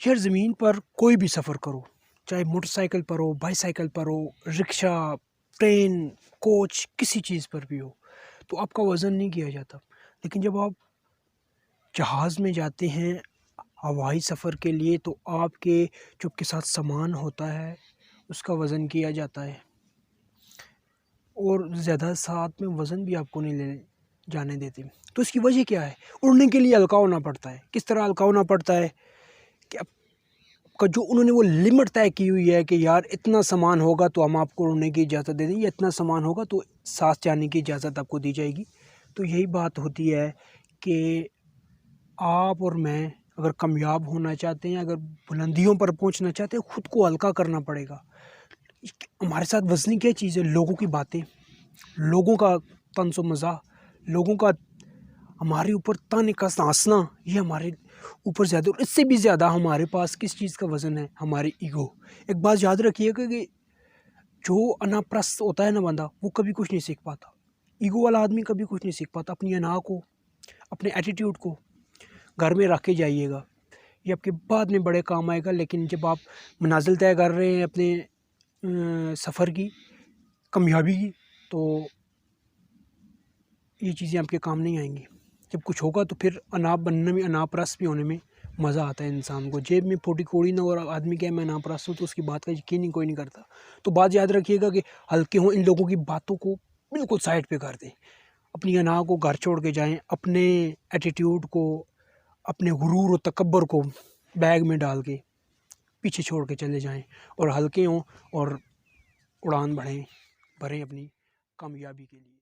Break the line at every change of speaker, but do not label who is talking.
یار زمین پر کوئی بھی سفر کرو، چاہے موٹر سائیکل پر ہو، بائی سائیکل پر ہو، رکشا، ٹرین، کوچ، کسی چیز پر بھی ہو تو آپ کا وزن نہیں کیا جاتا. لیکن جب آپ جہاز میں جاتے ہیں ہوائی سفر کے لیے تو آپ کے جو آپ کے ساتھ سامان ہوتا ہے اس کا وزن کیا جاتا ہے، اور زیادہ ساتھ میں وزن بھی آپ کو نہیں لے جانے دیتے. تو اس کی وجہ کیا ہے؟ اڑنے کے لیے ہلکا ہونا پڑتا ہے. کس طرح ہلکا ہونا پڑتا ہے کہ اب کا جو انہوں نے وہ لمٹ طے کی ہوئی ہے کہ یار اتنا سامان ہوگا تو ہم آپ کو اڑنے کی اجازت دے دیں گے، اتنا سامان ہوگا تو ساتھ جانے کی اجازت آپ کو دی جائے گی. تو یہی بات ہوتی ہے کہ آپ اور میں اگر کامیاب ہونا چاہتے ہیں، اگر بلندیوں پر پہنچنا چاہتے ہیں، خود کو ہلکا کرنا پڑے گا. ہمارے ساتھ وزنی کیا چیز ہے؟ لوگوں کی باتیں، لوگوں کا طنز و مزاح، لوگوں کا ہمارے اوپر تانے کا ہنسنا، یہ ہمارے اوپر زیادہ. اور اس سے بھی زیادہ ہمارے پاس کس چیز کا وزن ہے؟ ہماری ایگو. ایک بات یاد رکھیے گا کہ جو انا پرست ہوتا ہے نا بندہ، وہ کبھی کچھ نہیں سیکھ پاتا. ایگو والا آدمی کبھی کچھ نہیں سیکھ پاتا. اپنی انا کو، اپنے ایٹیٹیوڈ کو گھر میں رکھ کے جائیے گا، یہ آپ کے بعد میں بڑے کام آئے گا. لیکن جب آپ منازل طے کر رہے ہیں اپنے سفر کی، کامیابی کی، تو یہ چیزیں آپ کے کام نہیں آئیں گی. جب کچھ ہوگا تو پھر انا بننے میں، انا پرست بھی ہونے میں مزہ آتا ہے انسان کو. جیب میں پھوٹی کوڑی نہ اور آدمی کہ میں انا پرست ہوں تو اس کی بات کا یقین ہی کوئی نہیں کرتا. تو بات یاد رکھیے گا کہ ہلکے ہوں، ان لوگوں کی باتوں کو بالکل سائڈ پہ کر دیں، اپنی انا کو گھر چھوڑ کے جائیں، اپنے ایٹیٹیوڈ کو، اپنے غرور و تکبر کو بیگ میں ڈال کے پیچھے چھوڑ کے چلے جائیں، اور ہلکے ہوں اور اڑان بھریں اپنی کامیابی کے لیے.